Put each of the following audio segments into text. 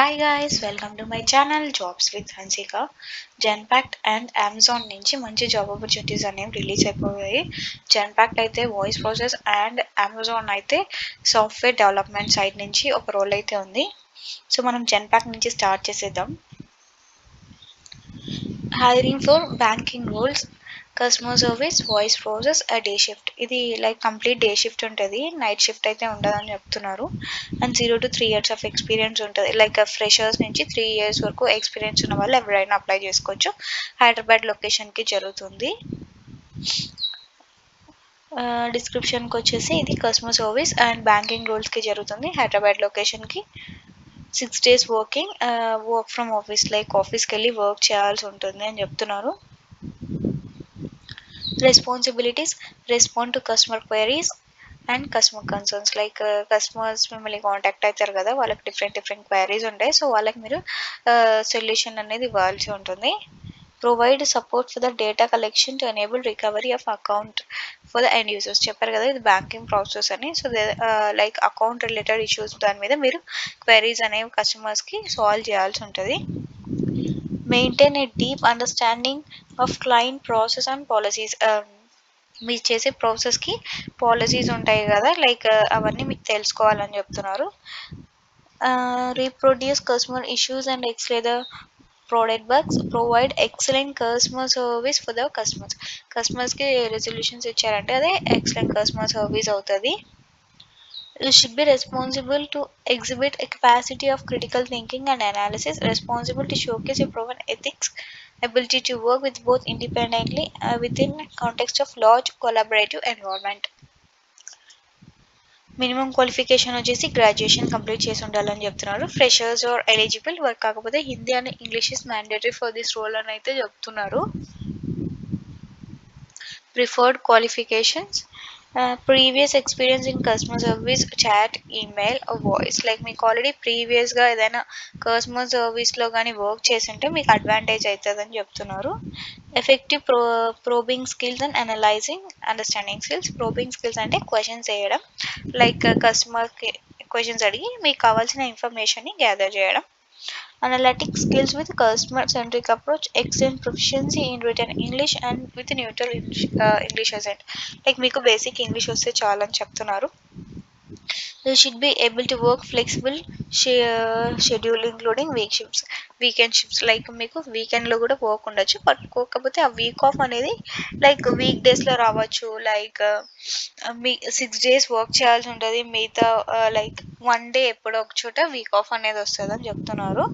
Hi guys, welcome to my channel jobs with Hansika. Genpact and Amazon నుంచి మంచి job opportunities అనేవి release అయిపోయాయి. Genpact అయితే వాయిస్ ప్రాసెస్ అండ్ అమెజాన్ అయితే software development side నుంచి ఒక రోల్ అయితే ఉంది. సో మనం జెన్పాక్ట్ నుంచి స్టార్ట్ చేసేద్దాం. Hiring for banking roles, customer service, voice process, day shift. ఇది లైక్ కంప్లీట్ డే షిఫ్ట్ ఉంటుంది, నైట్ షిఫ్ట్ అయితే ఉండదని చెప్తున్నారు. And 0 to 3 years of experience ఉంటుంది. లైక్ ఫ్రెషర్స్ నుంచి 3 years వరకు ఎక్స్పీరియన్స్ ఉన్న వాళ్ళు ఎవరైనా అప్లై చేసుకోవచ్చు. హైదరాబాద్ లొకేషన్కి జరుగుతుంది. డిస్క్రిప్షన్కి వచ్చేసి ఇది కస్టమర్ సర్వీస్ అండ్ బ్యాంకింగ్ రోల్స్కి జరుగుతుంది. హైదరాబాద్ లొకేషన్కి 6 days working, work from office, like ఆఫీస్కి వెళ్ళి వర్క్ చేయాల్సి ఉంటుంది అని చెప్తున్నారు. Responsibilities: respond to customer queries and customer concerns. Like customers మిమ్మల్ని కాంటాక్ట్ అవుతారు కదా, వాళ్ళకి డిఫరెంట్ క్వైరీస్ ఉంటాయి. సో వాళ్ళకి మీరు సొల్యూషన్ అనేది ఇవ్వాల్సి ఉంటుంది. Provide support for the data collection to enable recovery of account for the end users. చెప్పారు కదా ఇది బ్యాంకింగ్ ప్రాసెస్ అని. So like account related issues దాని మీద మీరు క్వైరీస్ అనేవి కస్టమర్స్కి సాల్వ్ చేయాల్సి ఉంటుంది. Maintain a deep understanding of client process and policies. మీరు చేసే ప్రాసెస్కి పాలసీస్ ఉంటాయి కదా, లైక్ అవన్నీ మీకు తెలుసుకోవాలని చెప్తున్నారు. Reproduce customer issues and explain the product bugs. Provide excellent customer service for the customers. కస్టమర్స్కి రెజల్యూషన్స్ ఇచ్చారంటే అదే ఎక్సలెంట్ కస్టమర్ సర్వీస్ అవుతుంది. You should be responsible to exhibit a capacity of critical thinking and analysis, responsible to showcase your proven ethics, ability to work with both independently within context of large collaborative environment. Minimum qualification వచ్చేసి graduation complete చేసి ఉండాలని చెప్తున్నారు. Freshers are eligible, work కాకపోతే Hindi and English is mandatory for this role అని అయితే చెప్తున్నారు. Preferred qualifications: previous experience in customer service, chat, email, voice. Like మీకు already ప్రీవియస్గా ఏదైనా కస్టమర్ సర్వీస్లో కానీ వర్క్ చేసింటే మీకు అడ్వాంటేజ్ అవుతుందని చెప్తున్నారు. Effective probing skills and analysing understanding skills. Probing skills అంటే క్వశ్చన్స్ వేయడం, లైక్ కస్టమర్కి క్వశ్చన్స్ అడిగి మీకు కావాల్సిన ఇన్ఫర్మేషన్ని గ్యాదర్ చేయడం. Analytic skills with customer-centric approach, excellent proficiency in written English and with neutral English accent. Like మీకు బేసిక్ ఇంగ్లీష్ వస్తే చాలని చెప్తున్నారు. You should be able to work flexible schedule including weekend shifts. Like మీకు వీకెండ్లో కూడా work ఉండొచ్చు, but కాకపోతే ఆ వీక్ ఆఫ్ అనేది లైక్ వీక్ డేస్లో రావచ్చు. లైక్ మీ 6 days వర్క్ చేయాల్సి ఉంటుంది, మిగతా లైక్ 1 day ఎప్పుడో ఒక చోట వీక్ ఆఫ్ అనేది వస్తుంది అని చెప్తున్నారు.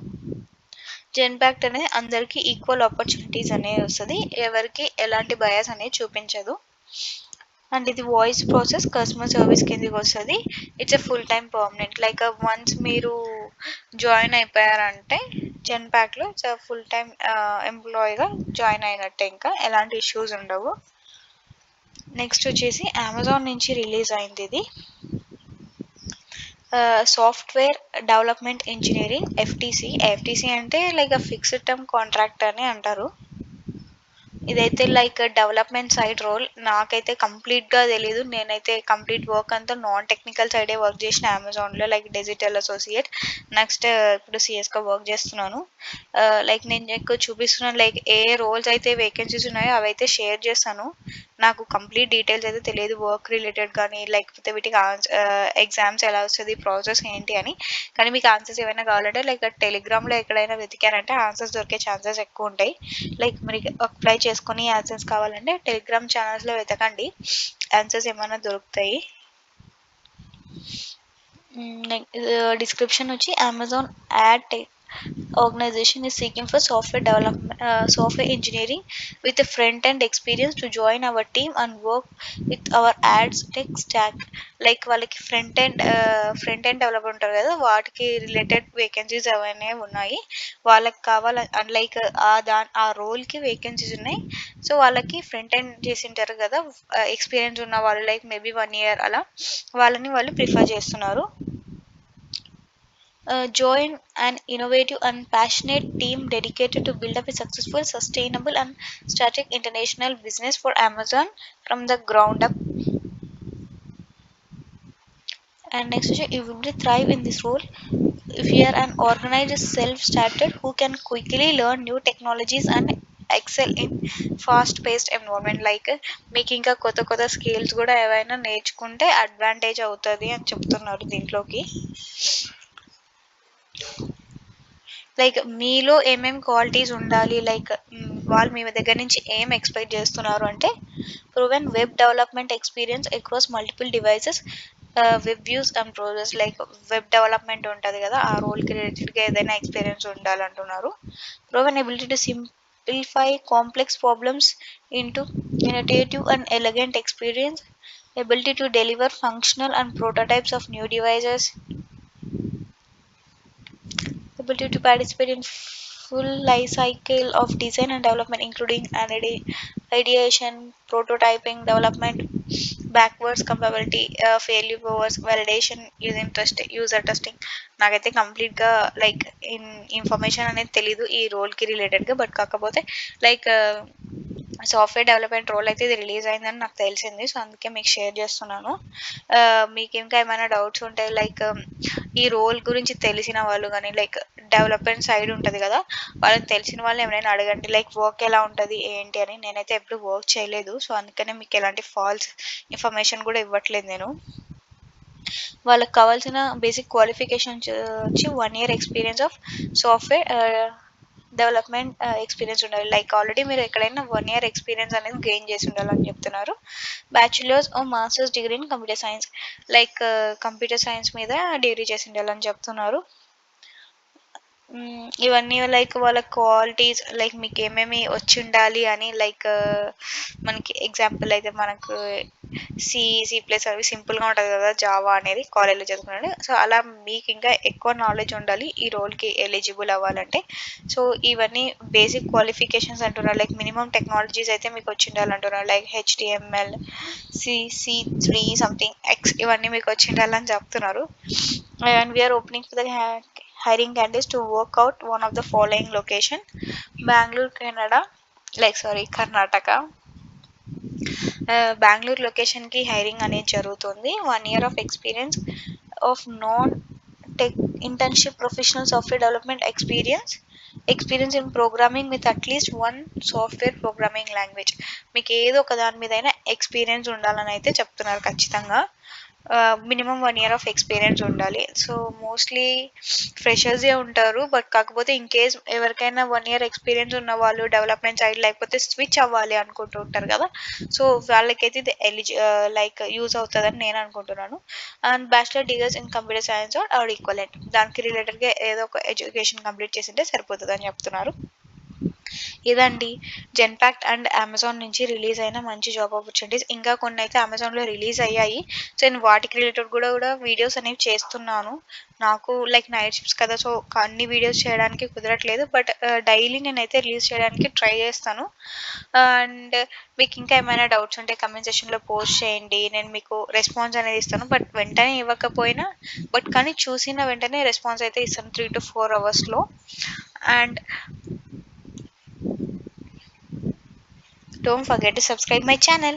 జెన్పాక్ట్ అనేది అందరికీ ఈక్వల్ ఆపర్చునిటీస్ అనేది వస్తుంది, ఎవరికి ఎలాంటి బయాస్ అనేది చూపించదు. అండ్ ఇది వాయిస్ ప్రాసెస్ కస్టమర్ సర్వీస్ కిందకి వస్తుంది. It's a full time permanent. Like once మీరు జాయిన్ అయిపోయారంటే జెన్పాక్ట్లో ఇట్స్ ఫుల్ టైమ్ ఎంప్లాయీగా జాయిన్ అయినట్టే, ఇంకా ఎలాంటి ఇష్యూస్ ఉండవు. నెక్స్ట్ వచ్చేసి అమెజాన్ నుంచి రిలీజ్ అయింది ఇది. సాఫ్ట్వేర్ డెవలప్మెంట్ ఇంజనీరింగ్, ఎఫ్టీసీ అంటే లైక్ ఫిక్స్డ్ టర్మ్ కాంట్రాక్ట్ అని అంటారు. ఇదైతే లైక్ డెవలప్మెంట్ సైడ్ రోల్. నాకైతే కంప్లీట్గా తెలీదు, నేనైతే కంప్లీట్ వర్క్ అంతా నాన్ టెక్నికల్ సైడే వర్క్ చేసిన అమెజాన్లో, లైక్ డిజిటల్ అసోసియేట్. నెక్స్ట్ ఇప్పుడు సిఎస్గా వర్క్ చేస్తున్నాను. లైక్ నేను ఎక్కువ చూపిస్తున్నాను, లైక్ ఏ రోల్స్ అయితే వేకెన్సీస్ ఉన్నాయో అవైతే షేర్ చేస్తాను. నాకు కంప్లీట్ డీటెయిల్స్ అయితే తెలియదు వర్క్ రిలేటెడ్ కానీ, లేకపోతే వీటికి ఎగ్జామ్స్ ఎలా వస్తుంది, ప్రాసెస్ ఏంటి అని. కానీ మీకు ఆన్సర్స్ ఏమైనా కావాలంటే లైక్ టెలిగ్రామ్లో ఎక్కడైనా వెతికారంటే ఆన్సర్స్ దొరికే ఛాన్సెస్ ఎక్కువ ఉంటాయి. లైక్ మీరు అప్లై చేసుకొని ఆన్సర్స్ కావాలంటే టెలిగ్రామ్ ఛానల్స్లో వెతకండి, ఆన్సర్స్ ఏమైనా దొరుకుతాయి. డిస్క్రిప్షన్ వచ్చి Amazon add organization is seeking for software engineering with a front-end experience to join our team and work with our ads tech stack. Like వాళ్ళకి ఫ్రంట్ ఎండ్ డెవలపర్ ఉంటారు కదా, వాటికి రిలేటెడ్ వేకెన్సీస్ అవన్నీ ఉన్నాయి. వాళ్ళకి కావాలి లైక్ ఆ రోల్కి వేకెన్సీస్ ఉన్నాయి. సో వాళ్ళకి ఫ్రంట్ ఎండ్ చేసింటారు కదా ఎక్స్పీరియన్స్ ఉన్న వాళ్ళు, లైక్ మేబీ 1 year అలా, వాళ్ళని వాళ్ళు ప్రిఫర్ చేస్తున్నారు. Join an innovative and passionate team dedicated to build up a successful, sustainable, and strategic international business for Amazon from the ground up. And next you will be thrive in this role if you are an organized self-started who can quickly learn new technologies and excel in fast paced environment. Like మీకు ఇంకా కొత్త కొత్త skills కూడా ఏవైనా నేర్చుకుంటే advantage అవుతుంది అని చెప్తున్నారు దీంట్లోకి. లైక్ మీలో ఏమేం క్వాలిటీస్ ఉండాలి, లైక్ వాళ్ళు మీ దగ్గర నుంచి ఏం ఎక్స్పెక్ట్ చేస్తున్నారు అంటే proven web development experience across multiple devices, web views and browsers. Like web development ఉంటుంది కదా, ఆ రోల్కి రిలేటెడ్గా ఏదైనా ఎక్స్పీరియన్స్ ఉండాలంటున్నారు. Proven ability to simplify complex problems into innovative and elegant experience, ability to deliver functional and prototypes of new devices, ability to participate in full life cycle of design and development including ideation, prototyping, development, backwards compatibility, failure overs, validation, user testing. నాకైతే కంప్లీట్గా like information అనేది తెలీదు ఈ రోల్కి రిలేటెడ్గా, but కాకపోతే like software development role అయితే ఇది రిలీజ్ అయిందని నాకు తెలిసింది, సో అందుకే మీకు షేర్ చేస్తున్నాను. మీకు ఇంకా ఏమైనా డౌట్స్ ఉంటే లైక్ ఈ రోల్ గురించి తెలిసిన వాళ్ళు కానీ లైక్ డెవలప్మెంట్ సైడ్ ఉంటుంది కదా, వాళ్ళకి తెలిసిన వాళ్ళు ఎవరైనా అడగండి లైక్ వర్క్ ఎలా ఉంటుంది ఏంటి అని. నేనైతే ఎప్పుడు వర్క్ చేయలేదు, సో అందుకనే మీకు ఎలాంటి ఫాల్స్ ఇన్ఫర్మేషన్ కూడా ఇవ్వట్లేదు నేను. వాళ్ళకి కావాల్సిన బేసిక్ క్వాలిఫికేషన్స్ వచ్చి 1 year experience of software development experience ఉండాలి. లైక్ ఆల్రెడీ మీరు ఎక్కడైనా 1 year ఎక్స్పీరియన్స్ అనేది గెయిన్ చేసి ఉండాలని చెప్తున్నారు. Bachelors or masters degree in computer science, like computer science మీద డిగ్రీ చేసి ఉండాలని చెప్తున్నారు. ఇవన్నీ లైక్ వాళ్ళ క్వాలిటీస్ లైక్ మీకు ఏమేమి వచ్చి ఉండాలి అని లైక్ మనకి ఎగ్జాంపుల్ అయితే మనకు సి ప్లస్ అవి సింపుల్గా ఉంటుంది కదా, జావా అనేది కాలేజ్లో చదువుకున్నాడు. సో అలా మీకు ఇంకా ఎక్కువ నాలెడ్జ్ ఉండాలి ఈ రోల్కి ఎలిజిబుల్ అవ్వాలంటే. సో ఇవన్నీ బేసిక్ క్వాలిఫికేషన్స్ అంటున్నారు. లైక్ మినిమం టెక్నాలజీస్ అయితే మీకు వచ్చి ఉండాలంటున్నారు. Like HTML, C3 something x ఇవన్నీ మీకు వచ్చి ఉండాలని చెప్తున్నారు. And we're opening for the hiring candidates to work out one of the following location: Bangalore, Canada, like sorry Karnataka. Bengaluru లొకేషన్కి హైరింగ్ అనేది జరుగుతుంది. 1 year of experience of non tech internship professional software development experience in programming with at least 1 software programming language. మీకు ఏదో ఒక దాని మీదైనా experience ఉండాలని అయితే చెప్తున్నారు ఖచ్చితంగా. మినిమం 1 year ఆఫ్ ఎక్స్పీరియన్స్ ఉండాలి. సో మోస్ట్లీ ఫ్రెషర్సే ఉంటారు, బట్ కాకపోతే ఇన్ కేస్ ఎవరికైనా 1 year ఎక్స్పీరియన్స్ ఉన్న వాళ్ళు డెవలప్మెంట్ సైడ్ లేకపోతే స్విచ్ అవ్వాలి అనుకుంటూ ఉంటారు కదా, సో వాళ్ళకైతే ఇది లైక్ యూజ్ అవుతుందని నేను అనుకుంటున్నాను. And bachelor degrees in computer science or equivalent, దానికి రిలేటెడ్గా ఏదో ఒక ఎడ్యుకేషన్ కంప్లీట్ చేసింటే సరిపోతుంది అని చెప్తున్నారు. ఇదండి జెన్పాక్ట్ అండ్ అమెజాన్ నుంచి రిలీజ్ అయిన మంచి జాబ్ ఆపర్చునిటీస్. ఇంకా కొన్ని అయితే అమెజాన్లో రిలీజ్ అయ్యాయి, సో నేను వాటికి రిలేటెడ్ కూడా వీడియోస్ అనేవి చేస్తున్నాను. నాకు లైక్ నైట్ షిఫ్ట్స్ కదా, సో అన్ని వీడియోస్ చేయడానికి కుదరట్లేదు, బట్ డైలీ నేనైతే రిలీజ్ చేయడానికి ట్రై చేస్తాను. అండ్ మీకు ఇంకా ఏమైనా డౌట్స్ ఉంటే కమెంట్ సెక్షన్లో పోస్ట్ చేయండి, నేను మీకు రెస్పాన్స్ అనేది ఇస్తాను. బట్ వెంటనే ఇవ్వకపోయినా బట్ కానీ చూసిన వెంటనే రెస్పాన్స్ అయితే ఇస్తాను 3 to 4 hours. And don't forget to subscribe my channel.